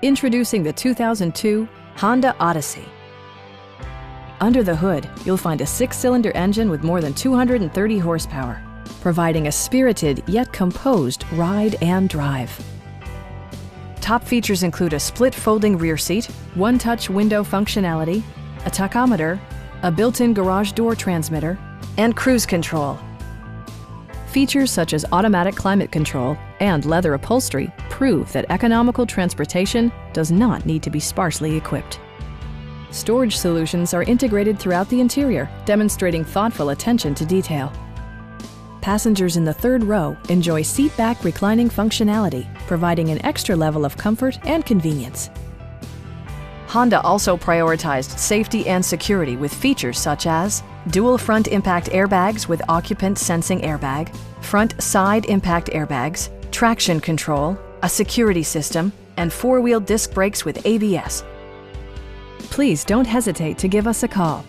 Introducing the 2002 Honda Odyssey. Under the hood, you'll find a 6-cylinder engine with more than 230 horsepower, providing a spirited yet composed ride and drive. Top features include a split folding rear seat, one-touch window functionality, a tachometer, a built-in garage door transmitter, and cruise control. Features such as automatic climate control and leather upholstery prove that economical transportation does not need to be sparsely equipped. Storage solutions are integrated throughout the interior, demonstrating thoughtful attention to detail. Passengers in the third row enjoy seat-back reclining functionality, providing an extra level of comfort and convenience. Honda also prioritized safety and security with features such as dual front impact airbags with occupant sensing airbag, front side impact airbags, traction control, a security system, and 4-wheel disc brakes with ABS. Please don't hesitate to give us a call.